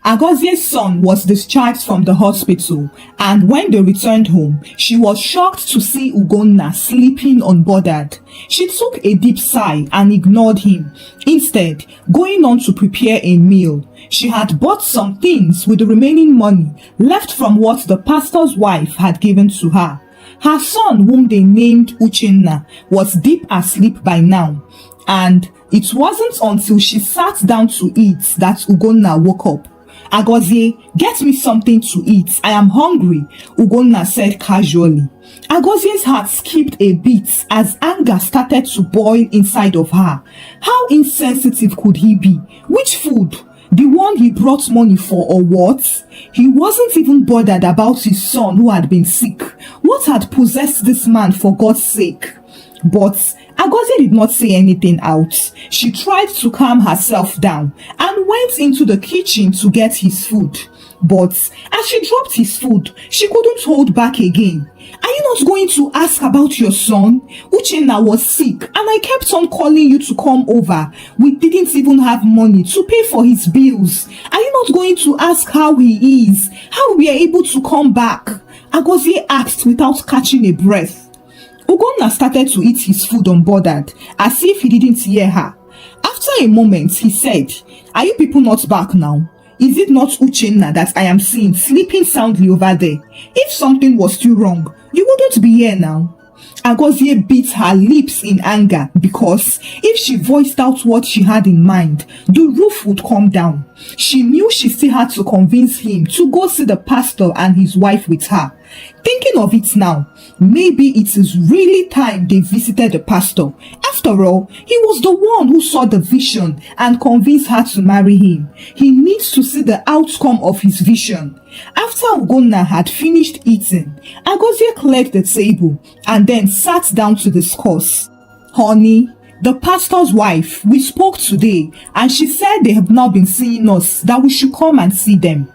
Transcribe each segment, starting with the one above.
Agozie's son was discharged from the hospital, and when they returned home, she was shocked to see Ugonna sleeping unbothered. She took a deep sigh and ignored him, instead going on to prepare a meal. She had bought some things with the remaining money left from what the pastor's wife had given to her. Her son, whom they named Uchenna, was deep asleep by now, and it wasn't until she sat down to eat that Ugonna woke up. "Agozie, get me something to eat. I am hungry," Ugonna said casually. Agozie's heart skipped a beat as anger started to boil inside of her. How insensitive could he be? Which food? The one he brought money for, or what? He wasn't even bothered about his son who had been sick. What had possessed this man, for God's sake? But Agozie did not say anything out. She tried to calm herself down and went into the kitchen to get his food. But as she dropped his food, she couldn't hold back again. "Are you not going to ask about your son? Uchenna was sick and I kept on calling you to come over. We didn't even have money to pay for his bills. Are you not going to ask how he is? How we are able to come back?" Agozie asked without catching a breath. Ugonna started to eat his food unbothered, as if he didn't hear her. After a moment, he said, "Are you people not back now? Is it not Uchenna that I am seeing sleeping soundly over there? If something was still wrong, you wouldn't be here now." Agozie bit her lips in anger because if she voiced out what she had in mind, the roof would come down. She knew she still had to convince him to go see the pastor and his wife with her. Thinking of it now, maybe it is really time they visited the pastor. After all, he was the one who saw the vision and convinced her to marry him. He needs to see the outcome of his vision. After Ugonna had finished eating, Agozie cleared the table and then sat down to discuss. "Honey, the pastor's wife, we spoke today and she said they have not been seeing us, that we should come and see them."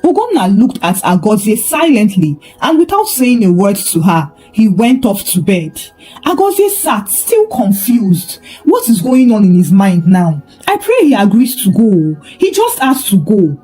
Ugonna looked at Agozie silently and without saying a word to her, he went off to bed. Agozie sat still confused. What is going on in his mind now? I pray he agrees to go. He just has to go.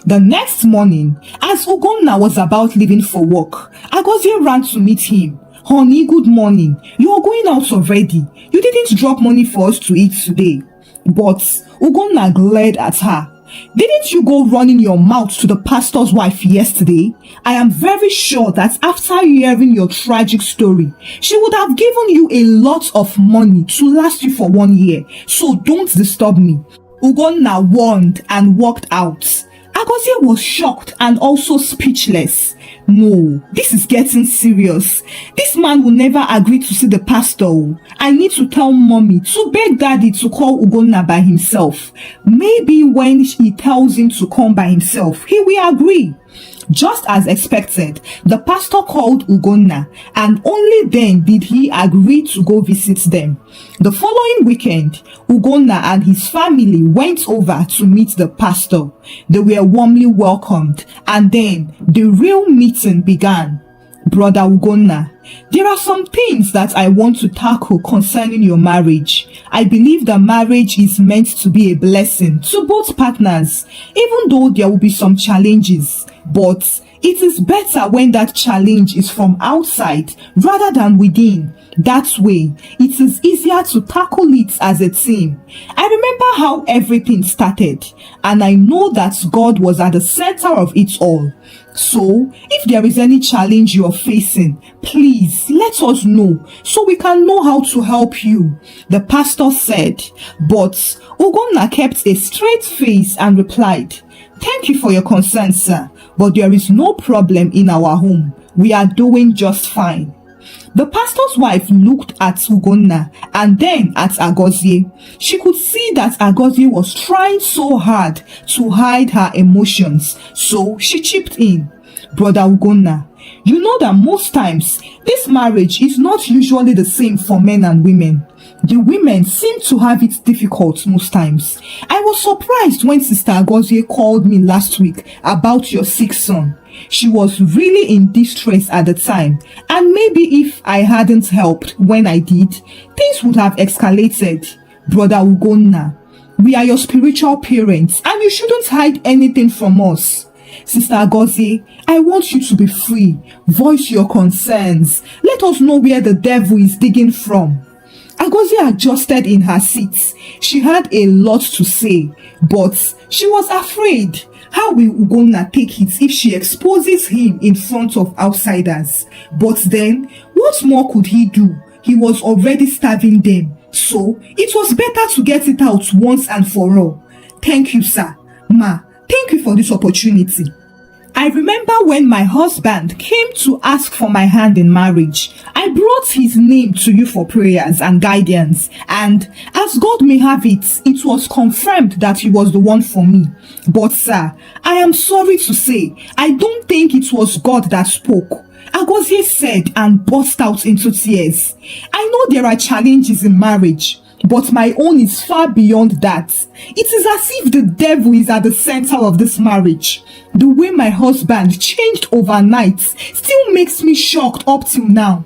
The next morning, as Ugonna was about leaving for work, Agozie ran to meet him. "Honey, good morning. You are going out already. You didn't drop money for us to eat today." But Ugonna glared at her. "Didn't you go running your mouth to the pastor's wife yesterday? I am very sure that after hearing your tragic story, she would have given you a lot of money to last you for 1 year. So don't disturb me." Ugonna warned and walked out. Agozie was shocked and also speechless. No, this is getting serious. This man will never agree to see the pastor. I need to tell mommy to beg daddy to call Ugonna by himself. Maybe when he tells him to come by himself, he will agree. Just as expected, the pastor called Ugonna, and only then did he agree to go visit them. The following weekend, Ugonna and his family went over to meet the pastor. They were warmly welcomed, and then the real meeting began. "Brother Ugonna, there are some things that I want to tackle concerning your marriage. I believe that marriage is meant to be a blessing to both partners, even though there will be some challenges. But it is better when that challenge is from outside rather than within. That way, it is easier to tackle it as a team. I remember how everything started, and I know that God was at the center of it all. So, if there is any challenge you are facing, please let us know so we can know how to help you," the pastor said. But Ugonna kept a straight face and replied, "Thank you for your concern, sir, but there is no problem in our home. We are doing just fine." The pastor's wife looked at Ugonna and then at Agozie. She could see that Agozie was trying so hard to hide her emotions, so she chipped in. "Brother Ugonna, you know that most times this marriage is not usually the same for men and women. The women seem to have it difficult most times. I was surprised when Sister Agozie called me last week about your sick son. She was really in distress at the time, and maybe if I hadn't helped when I did, things would have escalated. Brother Ugonna, We are your spiritual parents and you shouldn't hide anything from us. Sister Agozie, I want you to be free. Voice your concerns. Let us know where the devil is digging from. Agozie adjusted in her seat. She had a lot to say, but she was afraid. How will Ugonna take it if she exposes him in front of outsiders? But then, what more could he do? He was already starving them. So, it was better to get it out once and for all. Thank you, sir. Ma, thank you for this opportunity. I remember when my husband came to ask for my hand in marriage, I brought his name to you for prayers and guidance, and as God may have it, it was confirmed that he was the one for me. But sir, I am sorry to say, I don't think it was God that spoke. Agozie said and burst out into tears. I know there are challenges in marriage, but my own is far beyond that. It is as if the devil is at the center of this marriage. The way my husband changed overnight still makes me shocked up till now.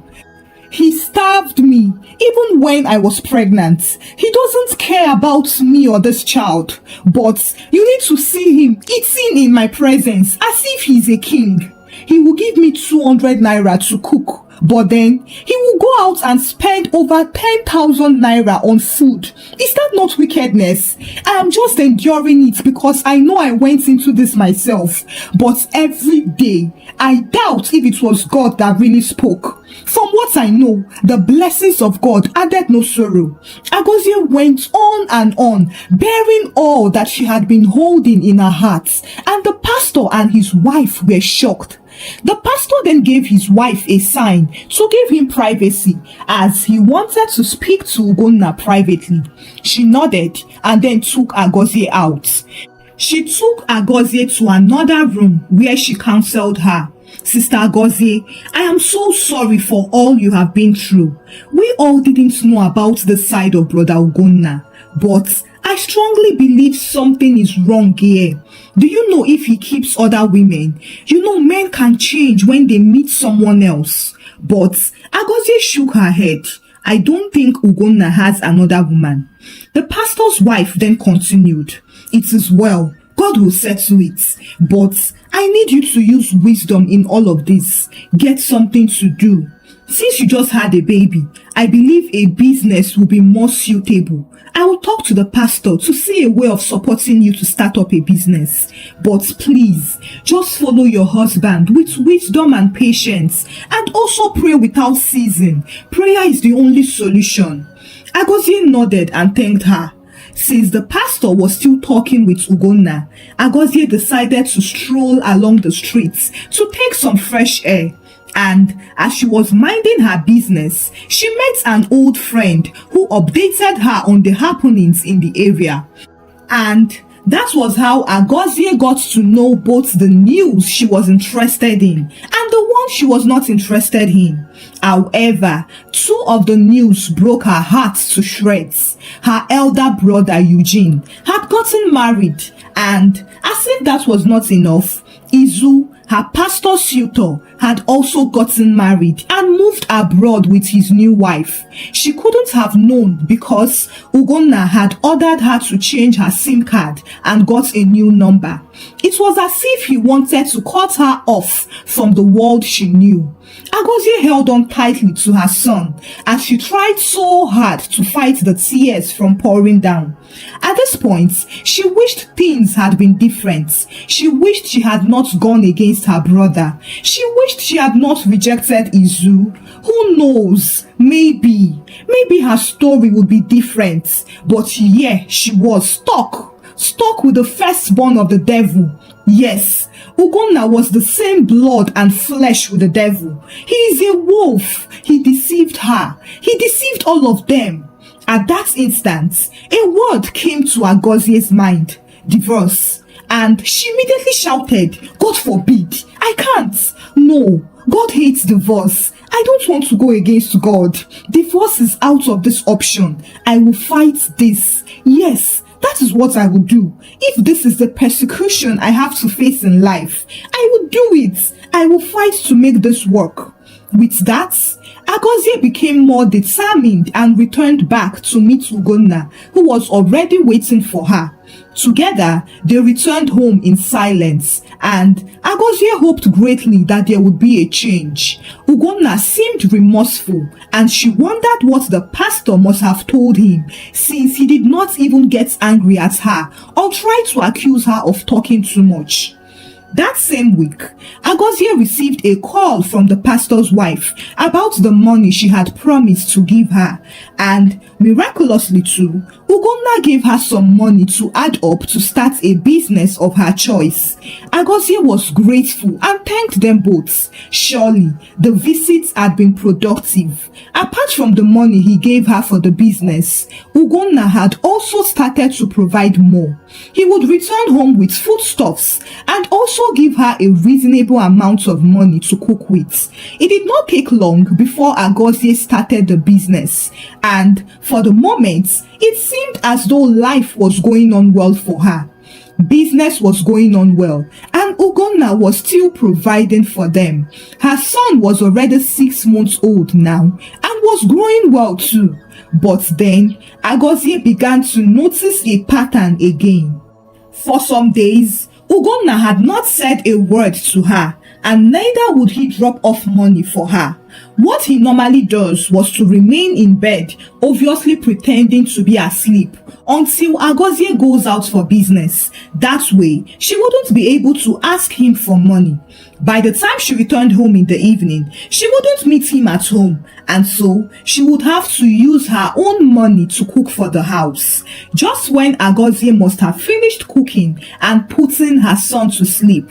He starved me even when I was pregnant. He doesn't care about me or this child. But you need to see him eating in my presence as if he's a king. He will give me 200 naira to cook. But then, he will go out and spend over 10,000 naira on food. Is that not wickedness? I am just enduring it because I know I went into this myself. But every day, I doubt if it was God that really spoke. From what I know, the blessings of God added no sorrow. Agozie went on, bearing all that she had been holding in her heart. And the pastor and his wife were shocked. The pastor then gave his wife a sign to give him privacy as he wanted to speak to Ugonna privately. She nodded and then took Agozie out. She took Agozie to another room where she counseled her. Sister Agozie, I am so sorry for all you have been through. We all didn't know about the side of Brother Ugonna, but I strongly believe something is wrong here. Do you know if he keeps other women? You know men can change when they meet someone else. But Agozie shook her head. I don't think Ugonna has another woman. The pastor's wife then continued. It is well. God will settle it. But I need you to use wisdom in all of this. Get something to do. Since you just had a baby, I believe a business will be more suitable. I will talk to the pastor to see a way of supporting you to start up a business. But please, just follow your husband with wisdom and patience, and also pray without ceasing. Prayer is the only solution. Agozie nodded and thanked her. Since the pastor was still talking with Ugonna, Agozie decided to stroll along the streets to take some fresh air. And as she was minding her business, she met an old friend who updated her on the happenings in the area. And that was how Agozie got to know both the news she was interested in and the one she was not interested in. However, two of the news broke her heart to shreds. Her elder brother Eugene had gotten married, and as if that was not enough, Izu, her pastor's suitor, had also gotten married and moved abroad with his new wife. She couldn't have known because Ugonna had ordered her to change her SIM card and got a new number. It was as if he wanted to cut her off from the world she knew. Agozie held on tightly to her son as she tried so hard to fight the tears from pouring down. At this point, she wished things had been different. She wished she had not gone against her brother. She wished she had not rejected Izu. Who knows? Maybe her story would be different. But here she was stuck with the firstborn of the devil. Yes, Ugonna was the same blood and flesh with the devil. He is a wolf. He deceived her. He deceived all of them. At that instant, a word came to Agozie's mind: divorce. And she immediately shouted, God forbid, I can't. No, God hates divorce. I don't want to go against God. Divorce is out of this option. I will fight this. Yes, that is what I will do. If this is the persecution I have to face in life, I will do it. I will fight to make this work. With that, Agozie became more determined and returned back to meet Ugonna, who was already waiting for her. Together, they returned home in silence, and Agozie hoped greatly that there would be a change. Ugonna seemed remorseful, and she wondered what the pastor must have told him, since he did not even get angry at her or try to accuse her of talking too much. That same week, Agozie received a call from the pastor's wife about the money she had promised to give her, and miraculously too, Ugonna gave her some money to add up to start a business of her choice. Agozie was grateful and thanked them both. Surely, the visits had been productive. Apart from the money he gave her for the business, Ugonna had also started to provide more. He would return home with foodstuffs and also give her a reasonable amount of money to cook with. It did not take long before Agozie started the business, and for the moment, it seemed as though life was going on well for her. Business was going on well, and Ugonna was still providing for them. Her son was already 6 months old now and was growing well too. But then, Agozie began to notice a pattern again. For some days, Ugonna had not said a word to her, and neither would he drop off money for her. What he normally does was to remain in bed, obviously pretending to be asleep, until Agozie goes out for business. That way, she wouldn't be able to ask him for money. By the time she returned home in the evening, she wouldn't meet him at home, and so she would have to use her own money to cook for the house. Just when Agozie must have finished cooking and putting her son to sleep,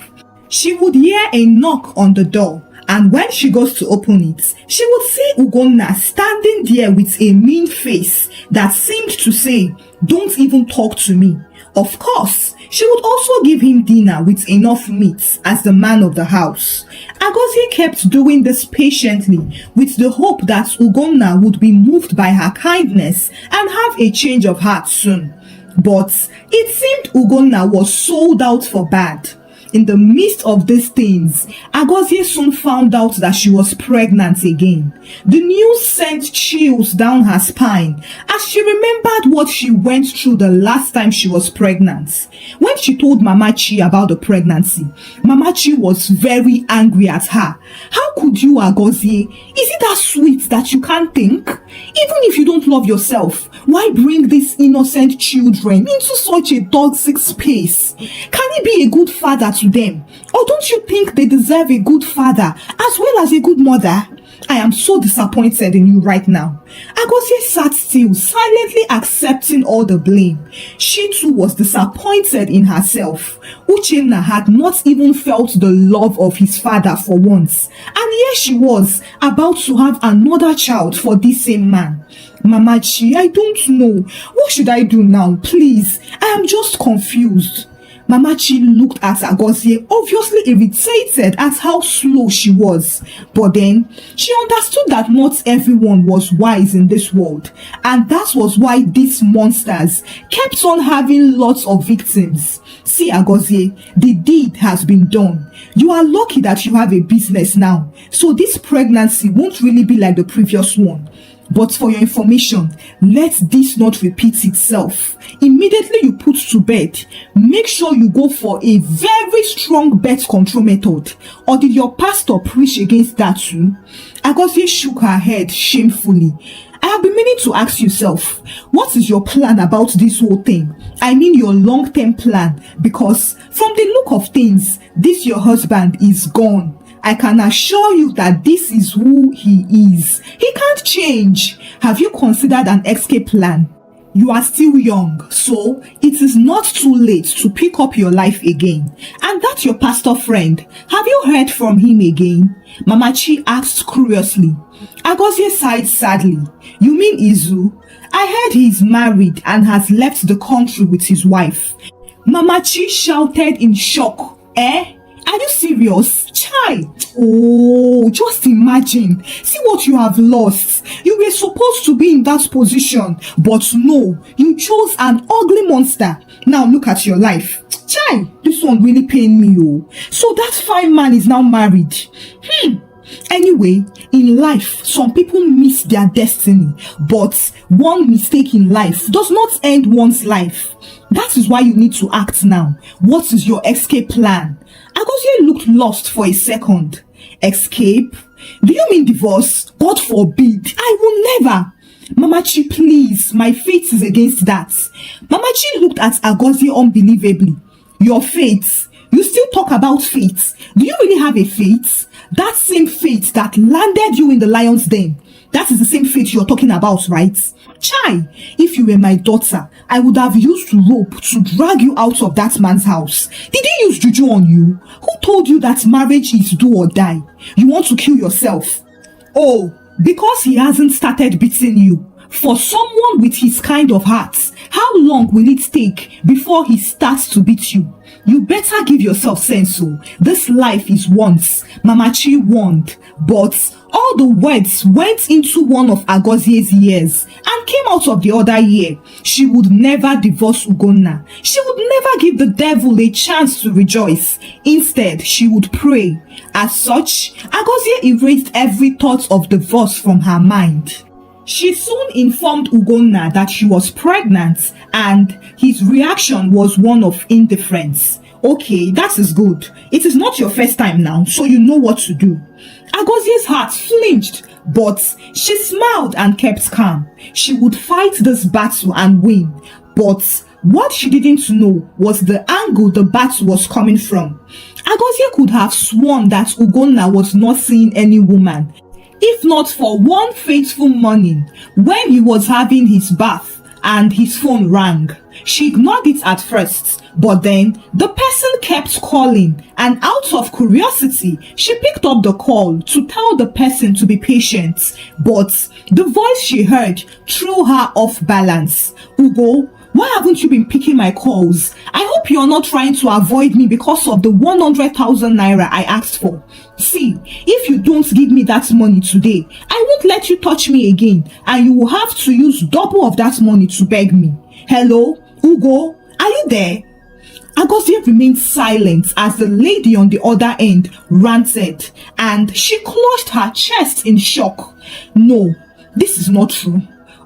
she would hear a knock on the door, and when she goes to open it, she would see Ugonna standing there with a mean face that seemed to say, "Don't even talk to me." Of course, she would also give him dinner with enough meat as the man of the house. Agozie kept doing this patiently with the hope that Ugonna would be moved by her kindness and have a change of heart soon. But it seemed Ugonna was sold out for bad. In the midst of these things, Agozie soon found out that she was pregnant again. The news sent chills down her spine as she remembered what she went through the last time she was pregnant. When she told Mama Chi about the pregnancy, Mama Chi was very angry at her. "How could you, Agozie? Is it that sweet that you can't think? Even if you don't love yourself, why bring these innocent children into such a toxic space? Can he be a good father to them? Or don't you think they deserve a good father as well as a good mother? I am so disappointed in you right now." Agozie sat still, silently accepting all the blame. She too was disappointed in herself. Uchenna had not even felt the love of his father for once, and here she was, about to have another child for this same man. "Mama Chi, I don't know. What should I do now? Please, I am just confused." Mama Chi looked at Agozie, obviously irritated at how slow she was. But then, she understood that not everyone was wise in this world, and that was why these monsters kept on having lots of victims. "See, Agozie, the deed has been done. You are lucky that you have a business now, so this pregnancy won't really be like the previous one. But for your information, let this not repeat itself. Immediately you put to bed, make sure you go for a very strong birth control method. Or did your pastor preach against that too?" Agozie shook her head shamefully. "I have been meaning to ask yourself, what is your plan about this whole thing? I mean your long-term plan, because from the look of things, this your husband is gone. I can assure you that this is who he is. He can't change. Have you considered an escape plan? You are still young, so it is not too late to pick up your life again. And that your pastor friend, have you heard from him again?" Mama Chi asked curiously. Agozie sighed sadly. "You mean Izu? I heard he is married and has left the country with his wife." Mama Chi shouted in shock. "Eh? Are you serious? Chai! Oh, just imagine. See what you have lost. You were supposed to be in that position, but no, you chose an ugly monster. Now look at your life. Chai! This one really pained me, oh. So that fine man is now married. Anyway, in life, some people miss their destiny, but one mistake in life does not end one's life. That is why you need to act now. What is your escape plan? Agozie looked lost for a second. Escape? Do you mean divorce? God forbid. I will never. Mamachi, please. My faith is against that. Mamachi looked at Agozie unbelievably. Your faith? You still talk about faith? Do you really have a faith? That same faith that landed you in the lion's den. That is the same faith you're talking about, right? Chai, if you were my daughter, I would have used rope to drag you out of that man's house. Did he use juju on you? Who told you that marriage is do or die? You want to kill yourself? Oh, because he hasn't started beating you. For someone with his kind of heart, how long will it take before he starts to beat you? You better give yourself sense. Oh, this life is once. Mamachi warned, but all the words went into one of Agozie's ears and came out of the other ear. She would never divorce Ugonna. She would never give the devil a chance to rejoice. Instead, she would pray. As such, Agozie erased every thought of divorce from her mind. She soon informed Ugonna that she was pregnant, and his reaction was one of indifference. Okay, that is good. It is not your first time now, so you know what to do. Agozie's heart flinched, but she smiled and kept calm. She would fight this battle and win, but what she didn't know was the angle the battle was coming from. Agozie could have sworn that Ugonna was not seeing any woman, if not for one fateful morning when he was having his bath and his phone rang. She ignored it at first, but then the person kept calling, and out of curiosity, she picked up the call to tell the person to be patient. But the voice she heard threw her off balance. Ugo, why haven't you been picking my calls? I hope you're not trying to avoid me because of the 100,000 naira I asked for. See, if you don't give me that money today, I won't let you touch me again, and you will have to use double of that money to beg me. Hello, Ugo, are you there? Agozie remained silent as the lady on the other end ranted, and she clutched her chest in shock. No, this is not true.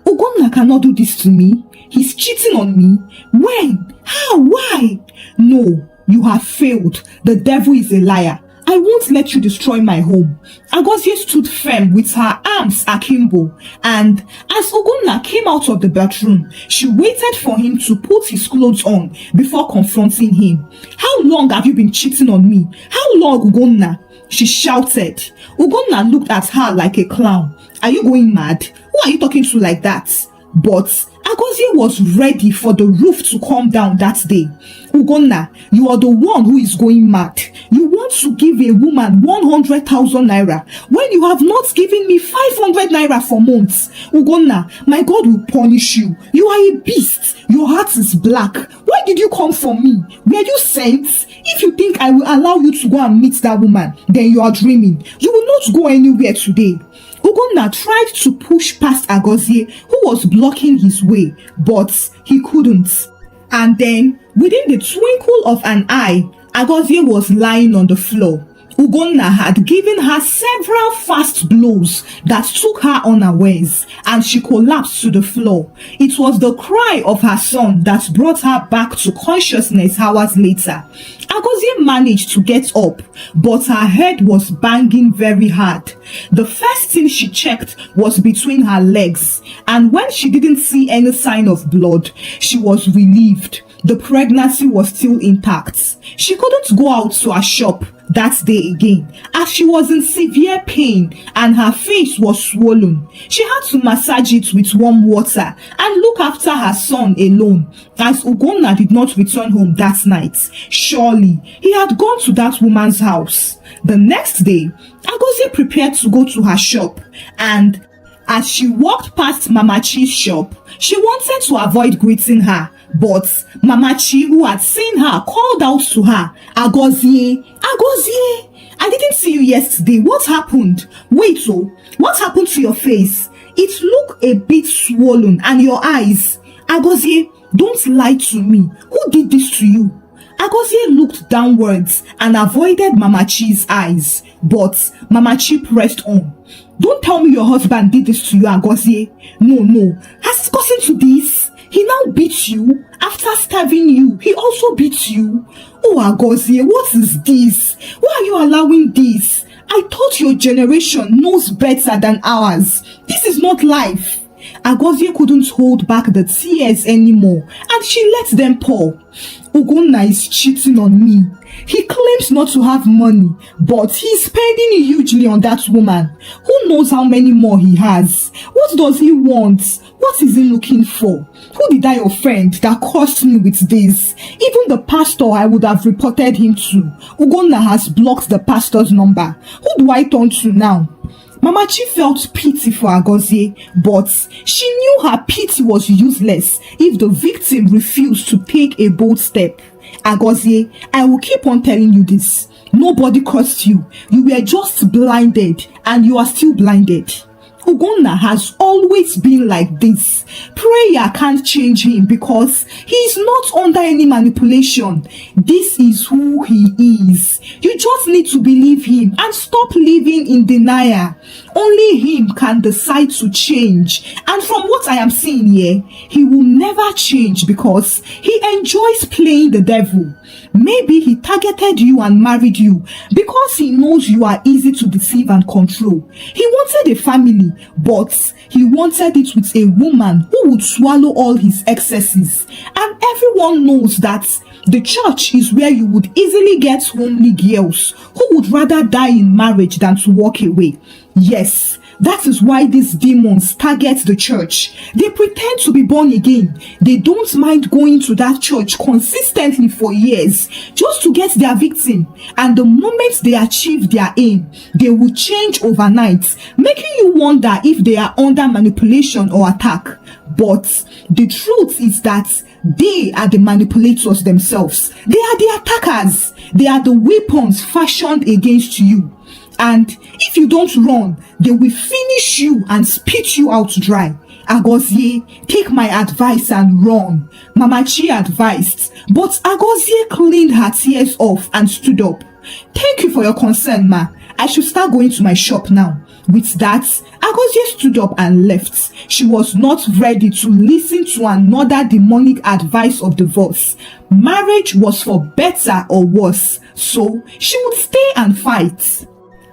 Ugonna cannot do this to me. He's cheating on me. When? How? Why? No, you have failed. The devil is a liar. I won't let you destroy my home. Agozie stood firm with her arms akimbo, and as Ugonna came out of the bathroom, she waited for him to put his clothes on before confronting him. How long have you been cheating on me? How long, Ugonna? She shouted. Ugonna looked at her like a clown. Are you going mad? Who are you talking to like that? But Agozie was ready for the roof to come down that day. Ugonna, you are the one who is going mad. You want to give a woman 100,000 naira when you have not given me 500 naira for months. Ugonna, my God will punish you. You are a beast. Your heart is black. Why did you come for me? Were you sent? If you think I will allow you to go and meet that woman, then you are dreaming. You will not go anywhere today. Ugonna tried to push past Agozie, who was blocking his way, but he couldn't. And then, within the twinkle of an eye, Agozie was lying on the floor. Ugonna had given her several fast blows that took her unawares, and she collapsed to the floor. It was the cry of her son that brought her back to consciousness hours later. Agozie managed to get up, but her head was banging very hard. The first thing she checked was between her legs, and when she didn't see any sign of blood, she was relieved. The pregnancy was still intact. She couldn't go out to her shop that day again, as she was in severe pain and her face was swollen. She had to massage it with warm water and look after her son alone, as Ugonna did not return home that night. Surely he had gone to that woman's house. The next day, Agozie prepared to go to her shop, and as she walked past Mamachi's shop, she wanted to avoid greeting her. But Mamachi, who had seen her, called out to her, Agozie, Agozie, I didn't see you yesterday. What happened? Wait, oh, what happened to your face? It looked a bit swollen, and your eyes. Agozie, don't lie to me. Who did this to you? Agozie looked downwards and avoided Mama Chi's eyes, but Mama Chi pressed on. Don't tell me your husband did this to you, Agozie. No. Has it gotten to this? He now beats you? After starving you, he also beats you? Oh, Agozie, what is this? Why are you allowing this? I thought your generation knows better than ours. This is not life. Agozie couldn't hold back the tears anymore, and she let them pour. Ugonna is cheating on me. He claims not to have money, but he's spending hugely on that woman. Who knows how many more he has? What does he want? What is he looking for? Who did I offend that cursed me with this? Even the pastor I would have reported him to. Ugonna has blocked the pastor's number. Who do I turn to now? Mama Chi felt pity for Agozie, but she knew her pity was useless if the victim refused to take a bold step. Agozie, I will keep on telling you this. Nobody cursed you. You were just blinded, and you are still blinded. Ugonna has always been like this. Prayer can't change him because he is not under any manipulation. This is who he is. You just need to believe him and stop living in denial. Only him can decide to change. And from what I am seeing here, he will never change because he enjoys playing the devil. Maybe he targeted you and married you because he knows you are easy to deceive and control. He wanted a family, but he wanted it with a woman who would swallow all his excesses. And everyone knows that the church is where you would easily get homely girls who would rather die in marriage than to walk away. Yes, that is why these demons target the church. They pretend to be born again. They don't mind going to that church consistently for years just to get their victim. And the moment they achieve their aim, they will change overnight, making you wonder if they are under manipulation or attack. But the truth is that they are the manipulators themselves. They are the attackers. They are the weapons fashioned against you. And if you don't run, they will finish you and spit you out dry. Agozie, take my advice and run. Mama Chi advised, but Agozie cleaned her tears off and stood up. Thank you for your concern, ma. I should start going to my shop now. With that, Agozie stood up and left. She was not ready to listen to another demonic advice of divorce. Marriage was for better or worse, so she would stay and fight.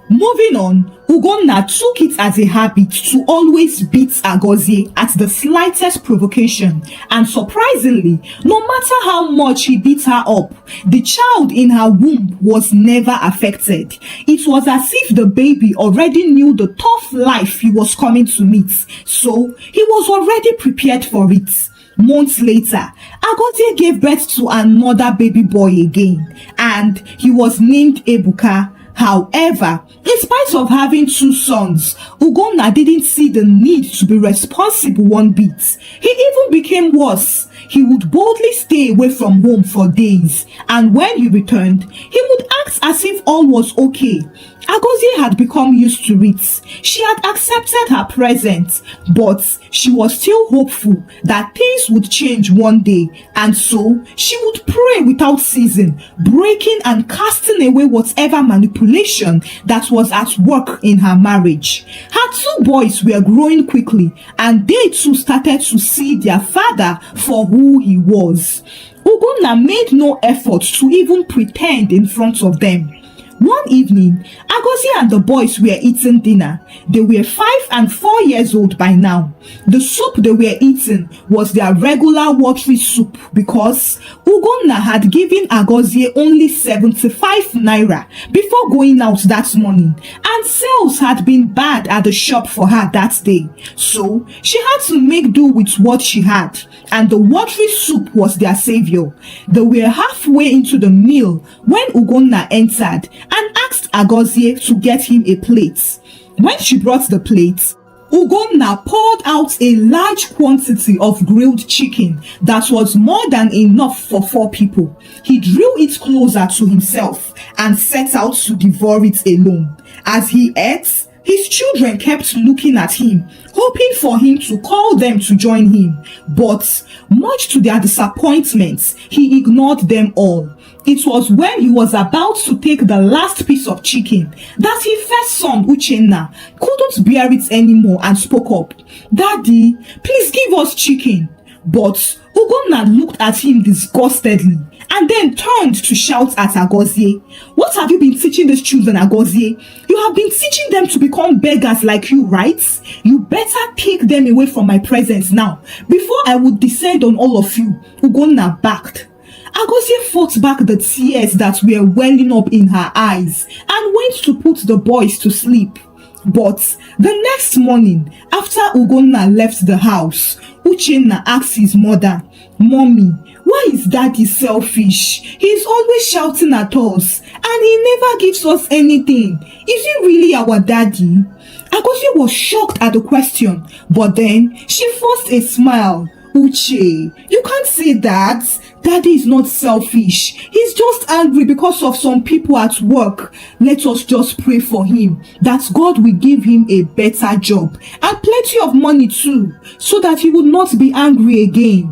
Moving on, Ugonna took it as a habit to always beat Agozie at the slightest provocation, and surprisingly, no matter how much he beat her up, the child in her womb was never affected. It was as if the baby already knew the tough life he was coming to meet, so he was already prepared for it. Months later, Agozie gave birth to another baby boy again, and he was named Ebuka. However, in spite of having two sons, Ugonna didn't see the need to be responsible one bit. He even became worse. He would boldly stay away from home for days, and when he returned, he would act as if all was okay. Agozie had become used to it. She had accepted her presence, but she was still hopeful that things would change one day, and so she would pray without ceasing, breaking and casting away whatever manipulation that was at work in her marriage. Her two boys were growing quickly, and they too started to see their father for who he was. Ugonna made no effort to even pretend in front of them. One evening, Agozie and the boys were eating dinner. They were 5 and 4 years old by now. The soup they were eating was their regular watery soup because Ugonna had given Agozie only 75 naira before going out that morning, and sales had been bad at the shop for her that day. So she had to make do with what she had, and the watery soup was their savior. They were halfway into the meal when Ugonna entered and asked Agozie to get him a plate. When she brought the plate, Ugonna poured out a large quantity of grilled chicken that was more than enough for 4 people. He drew it closer to himself and set out to devour it alone. As he ate, his children kept looking at him, hoping for him to call them to join him. But much to their disappointment, he ignored them all. It was when he was about to take the last piece of chicken that his first son, Uchenna, couldn't bear it anymore and spoke up. "Daddy, please give us chicken." But Ugonna looked at him disgustedly and then turned to shout at Agozie. "What have you been teaching these children, Agozie? You have been teaching them to become beggars like you, right? You better take them away from my presence now before I would descend on all of you." Ugonna barked. Agozie fought back the tears that were welling up in her eyes and went to put the boys to sleep. But the next morning, after Ugonna left the house, Uchenna asked his mother, "Mommy, why is Daddy selfish? He's always shouting at us and he never gives us anything. Is he really our daddy?" Agozie was shocked at the question, but then she forced a smile. "Uche, you can't say that. Daddy is not selfish. He's just angry because of some people at work. Let us just pray for him that God will give him a better job and plenty of money too, so that he will not be angry again."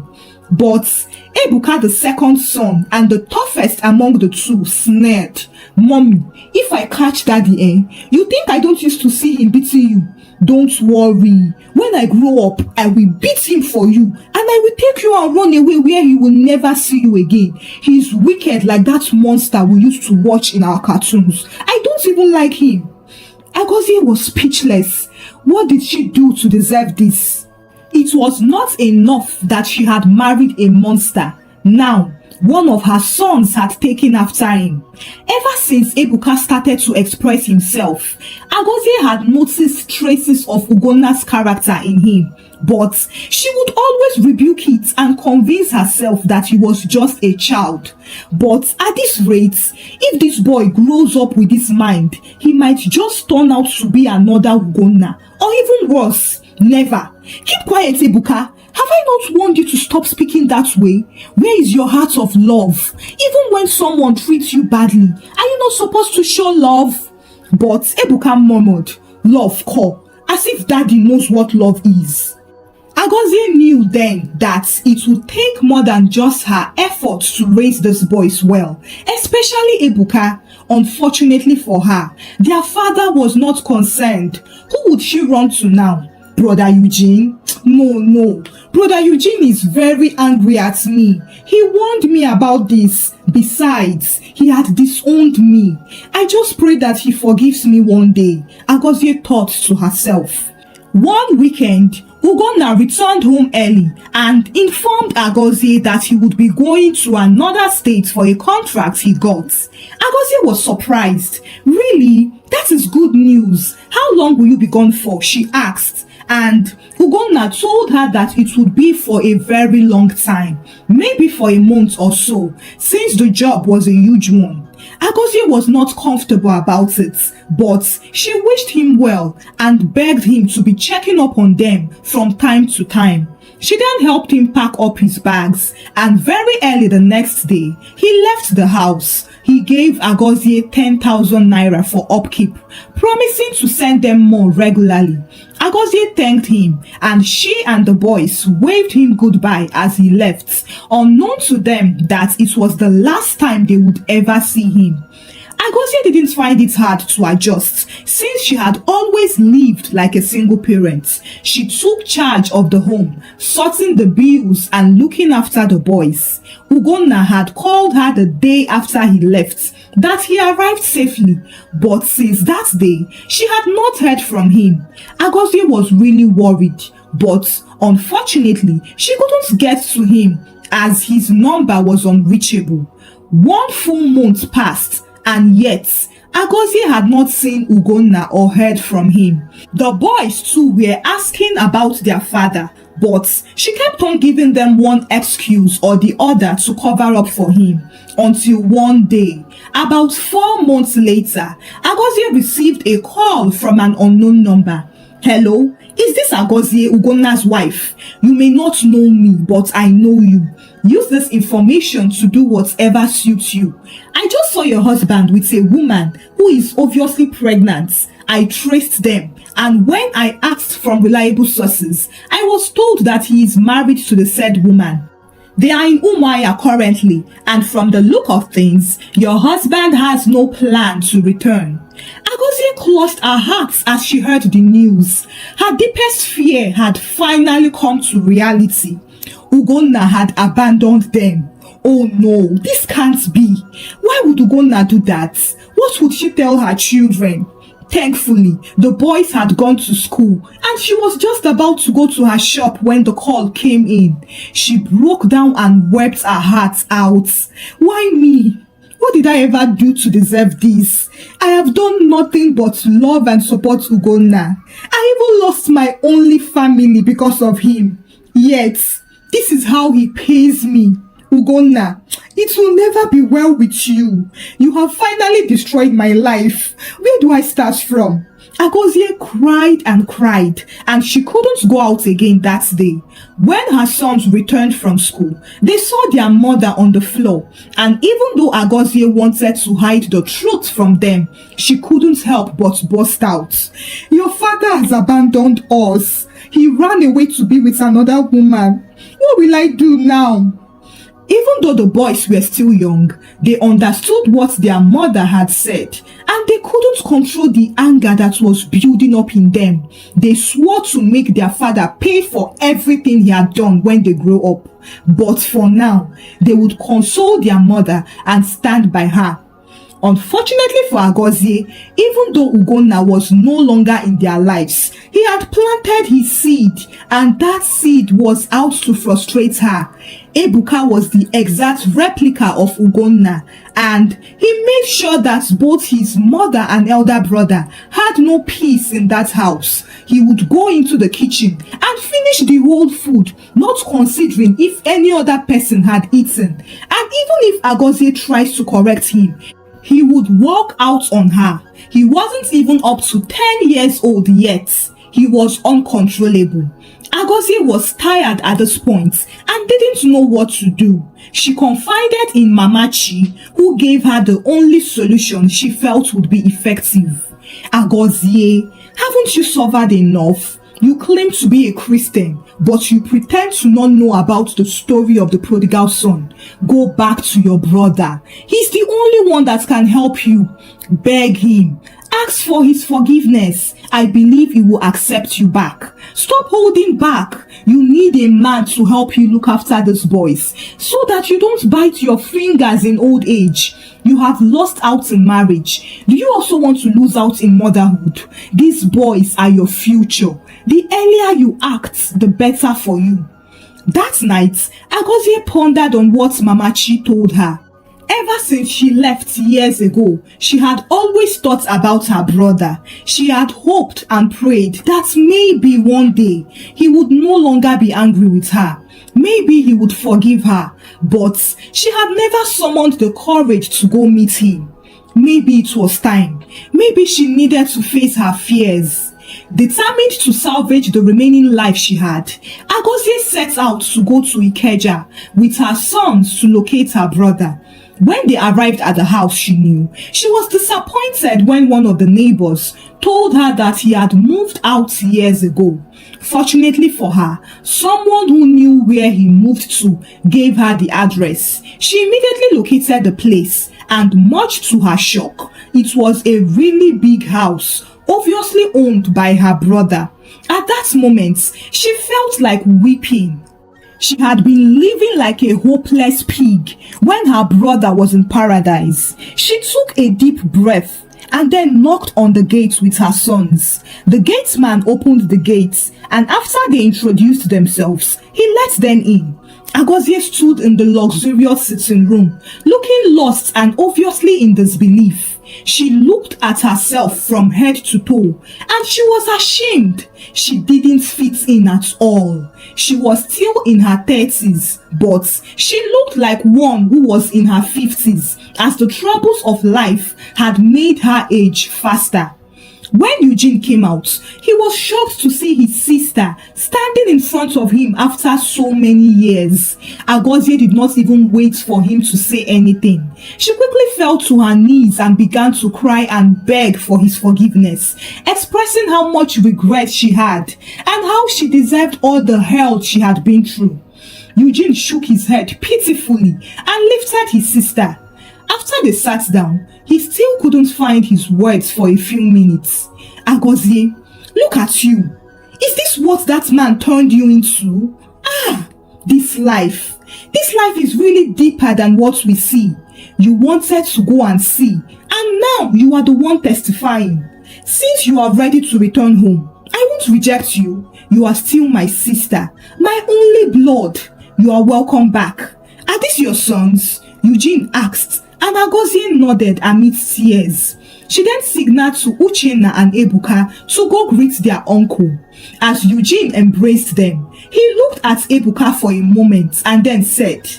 But Ebuka, the second son and the toughest among the two, sneered. "Mommy, if I catch Daddy, you think I don't used to see him beating you? Don't worry. When I grow up, I will beat him for you and I will take you and run away where he will never see you again. He's wicked like that monster we used to watch in our cartoons. I don't even like him." Agozie was speechless. What did she do to deserve this? It was not enough that she had married a monster. Now, one of her sons had taken after him. Ever since Ebuka started to express himself, Agozie had noticed traces of Ugonna's character in him, but she would always rebuke it and convince herself that he was just a child. But at this rate, if this boy grows up with this mind, he might just turn out to be another Ugonna, or even worse. Never. Keep quiet, Ebuka. Have I not warned you to stop speaking that way? Where is your heart of love? Even when someone treats you badly, are you not supposed to show love? But Ebuka murmured, "Love, call," as if Daddy knows what love is. Agozie knew then that it would take more than just her efforts to raise these boys well, especially Ebuka. Unfortunately for her, their father was not concerned. Who would she run to now? Brother Eugene? No. Brother Eugene is very angry at me. He warned me about this. Besides, he had disowned me. I just pray that he forgives me one day, Agozie thought to herself. One weekend, Ugonna returned home early and informed Agozie that he would be going to another state for a contract he got. Agozie was surprised. "Really? That is good news. How long will you be gone for?" she asked. And Ugonna told her that it would be for a very long time, maybe for a month or so, since the job was a huge one. Agozie was not comfortable about it, but she wished him well and begged him to be checking up on them from time to time. She then helped him pack up his bags, and very early the next day, he left the house. He gave Agozie 10,000 naira for upkeep, promising to send them more regularly. Agozie thanked him, and she and the boys waved him goodbye as he left, unknown to them that it was the last time they would ever see him. Agozie didn't find it hard to adjust, since she had always lived like a single parent. She took charge of the home, sorting the bills and looking after the boys. Ugonna had called her the day after he left that he arrived safely, but since that day, she had not heard from him. Agozie was really worried, but unfortunately, she couldn't get to him as his number was unreachable. One full month passed, and yet Agozie had not seen Ugonna or heard from him. The boys too were asking about their father, but she kept on giving them one excuse or the other to cover up for him, until one day, about 4 months later, Agozie received a call from an unknown number. "Hello, is this Agozie, Ugonna's wife? You may not know me, but I know you. Use this information to do whatever suits you. I just saw your husband with a woman who is obviously pregnant. I traced them, and when I asked from reliable sources, I was told that he is married to the said woman. They are in Umuahia currently, and from the look of things, your husband has no plan to return. Agozie clutched her heart as she heard the news. Her deepest fear had finally come to reality. Ugonna had abandoned them. Oh no, this can't be. Why would Ugonna do that? What would she tell her children? Thankfully, the boys had gone to school and she was just about to go to her shop when the call came in. She broke down and wept her heart out. Why me? What did I ever do to deserve this? I have done nothing but love and support Ugonna. I even lost my only family because of him. Yet, this is how he pays me. Ugonna, it will never be well with you. You have finally destroyed my life. Where do I start from? Agozie cried and cried, and she couldn't go out again that day. When her sons returned from school, they saw their mother on the floor, and even though Agozie wanted to hide the truth from them, she couldn't help but burst out. Your father has abandoned us. He ran away to be with another woman. What will I do now? Even though the boys were still young, they understood what their mother had said, and they couldn't control the anger that was building up in them. They swore to make their father pay for everything he had done when they grow up. But for now, they would console their mother and stand by her. Unfortunately for Agozie, even though Ugonna was no longer in their lives, he had planted his seed, and that seed was out to frustrate her. Ebuka was the exact replica of Ugonna, and he made sure that both his mother and elder brother had no peace in that house. He would go into the kitchen and finish the whole food, not considering if any other person had eaten. And even if Agozie tries to correct him, he would walk out on her. He wasn't even up to 10 years old yet. He was uncontrollable. Agozie was tired at this point and didn't know what to do. She confided in Mama Chi, who gave her the only solution she felt would be effective. Agozie, haven't you suffered enough? You claim to be a Christian, but you pretend to not know about the story of the prodigal son. Go back to your brother. He's the only one that can help you. Beg him. Ask for his forgiveness. I believe he will accept you back. Stop holding back. You need a man to help you look after these boys so that you don't bite your fingers in old age. You have lost out in marriage. Do you also want to lose out in motherhood? These boys are your future. The earlier you act, the better for you. That night, Agozie pondered on what Mama Chi told her. Ever since she left years ago, she had always thought about her brother. She had hoped and prayed that maybe one day he would no longer be angry with her. Maybe he would forgive her, but she had never summoned the courage to go meet him. Maybe it was time. Maybe she needed to face her fears. Determined to salvage the remaining life she had, Agozie set out to go to Ikeja with her sons to locate her brother. When they arrived at the house she knew, she was disappointed when one of the neighbors told her that he had moved out years ago. Fortunately for her, someone who knew where he moved to gave her the address. She immediately located the place, and much to her shock, it was a really big house, obviously owned by her brother. At that moment, she felt like weeping. She had been living like a hopeless pig when her brother was in paradise. She took a deep breath and then knocked on the gate with her sons. The gateman opened the gates, and after they introduced themselves, he let them in. Agozie stood in the luxurious sitting room, looking lost and obviously in disbelief. She looked at herself from head to toe, and she was ashamed. She didn't fit in at all. She was still in her 30s, but she looked like one who was in her 50s, as the troubles of life had made her age faster. When Eugene came out, he was shocked to see his sister standing in front of him after so many years. Agozie did not even wait for him to say anything. She quickly fell to her knees and began to cry and beg for his forgiveness, expressing how much regret she had and how she deserved all the hell she had been through. Eugene shook his head pitifully and lifted his sister. After they sat down, he still couldn't find his words for a few minutes. Agozie, look at you. Is this what that man turned you into? Ah, this life. This life is really deeper than what we see. You wanted to go and see, and now you are the one testifying. Since you are ready to return home, I won't reject you. You are still my sister, my only blood. You are welcome back. Are these your sons? Eugene asked, and Agozie nodded amidst tears. She then signaled to Uchenna and Ebuka to go greet their uncle. As Eugene embraced them, he looked at Ebuka for a moment and then said,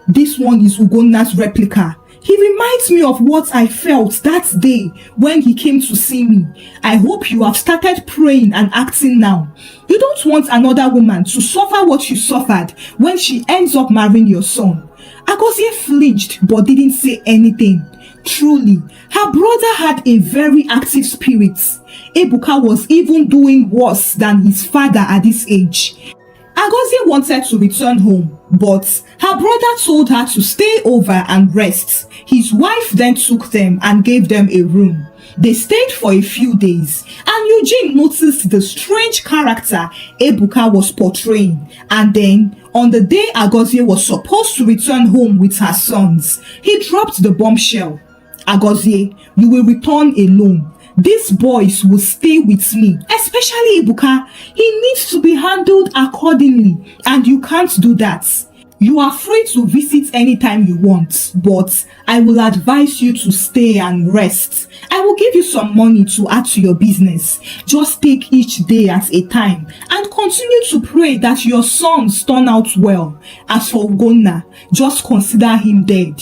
"This one is Ugonna's replica. He reminds me of what I felt that day when he came to see me. I hope you have started praying and acting now. You don't want another woman to suffer what you suffered when she ends up marrying your son." Agozie flinched but didn't say anything. Truly, her brother had a very active spirit. Ebuka was even doing worse than his father at this age. Agozie wanted to return home, but her brother told her to stay over and rest. His wife then took them and gave them a room. They stayed for a few days, and Eugene noticed the strange character Ebuka was portraying. And then, on the day Agozie was supposed to return home with her sons, he dropped the bombshell. "Agozie, you will return alone. These boys will stay with me, especially Ebuka. He needs to be handled accordingly, and you can't do that. You are free to visit anytime you want, but I will advise you to stay and rest. I will give you some money to add to your business. Just take each day at a time and continue to pray that your sons turn out well. As for Ugonna, just consider him dead."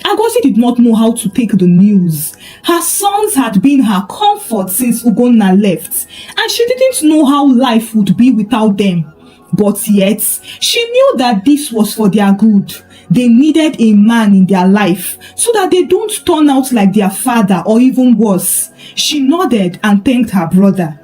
Agozie did not know how to take the news. Her sons had been her comfort since Ugonna left, and she didn't know how life would be without them. But yet, she knew that this was for their good. They needed a man in their life so that they don't turn out like their father or even worse. She nodded and thanked her brother.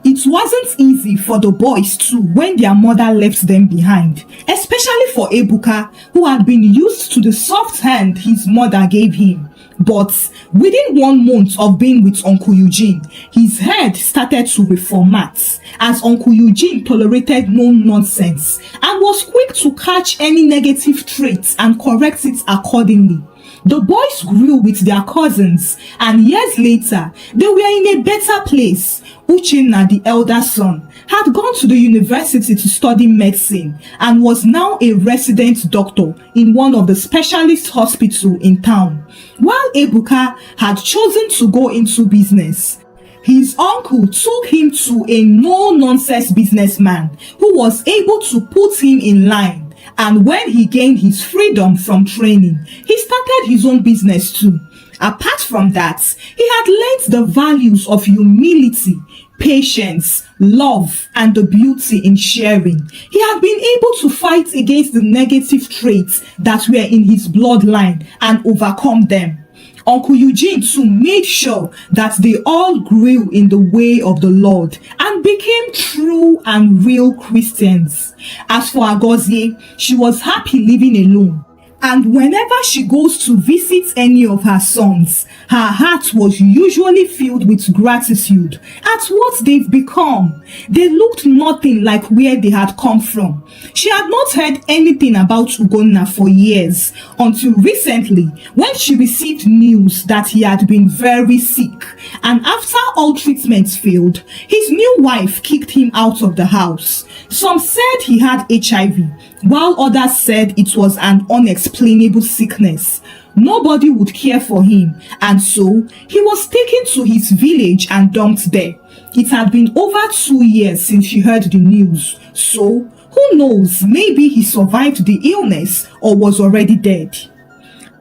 It wasn't easy for the boys too when their mother left them behind, especially for Ebuka, who had been used to the soft hand his mother gave him. But within 1 month of being with Uncle Eugene, his head started to reformat, as Uncle Eugene tolerated no nonsense and was quick to catch any negative traits and correct it accordingly. The boys grew with their cousins, and years later, they were in a better place. Uchenna, the elder son, had gone to the university to study medicine and was now a resident doctor in one of the specialist hospitals in town, while Ebuka had chosen to go into business. His uncle took him to a no-nonsense businessman who was able to put him in line. And when he gained his freedom from training, he started his own business too. Apart from that, he had learned the values of humility, patience, love, and the beauty in sharing. He had been able to fight against the negative traits that were in his bloodline and overcome them. Uncle Eugene too made sure that they all grew in the way of the Lord and became true and real Christians. As for Agozie, she was happy living alone. And whenever she goes to visit any of her sons, her heart was usually filled with gratitude at what they've become. They looked nothing like where they had come from. She had not heard anything about Ugonna for years, until recently when she received news that he had been very sick, and after all treatments failed, his new wife kicked him out of the house. Some said he had HIV, while others said it was an unexplainable sickness. Nobody would care for him, and so he was taken to his village and dumped there. It had been over 2 years since she heard the news, so who knows, maybe he survived the illness or was already dead.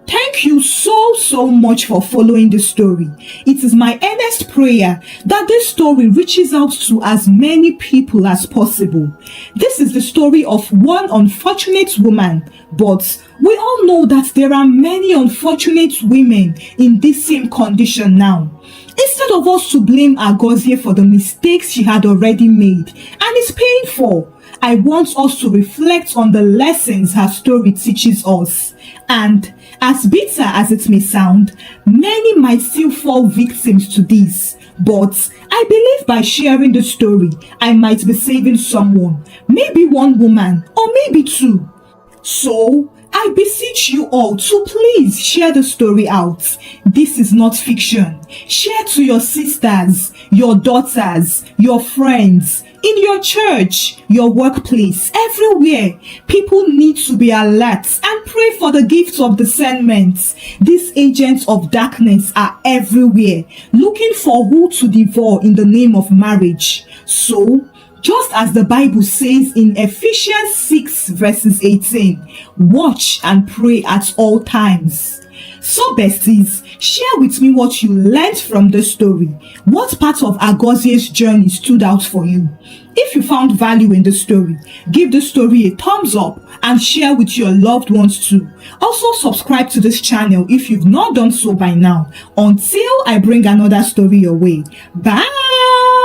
Thank you so much for following this story. It is my earnest prayer that this story reaches out to as many people as possible. This is the story of one unfortunate woman, but we all know that there are many unfortunate women in this same condition now. Instead of us to blame Agozie for the mistakes she had already made and is paying for, I want us to reflect on the lessons her story teaches us. And as bitter as it may sound, many might still fall victims to this. But I believe by sharing the story, I might be saving someone, maybe one woman or maybe two. So, I beseech you all to please share the story out. This is not fiction. Share to your sisters, your daughters, your friends, in your church, your workplace, everywhere. People need to be alert and pray for the gift of discernment. These agents of darkness are everywhere, looking for who to devour in the name of marriage. So, just as the Bible says in Ephesians 6 verses 18, watch and pray at all times. So besties, share with me what you learned from the story. What part of Agozie's journey stood out for you? If you found value in the story, give the story a thumbs up and share with your loved ones too. Also subscribe to this channel if you've not done so by now. Until I bring another story your way. Bye!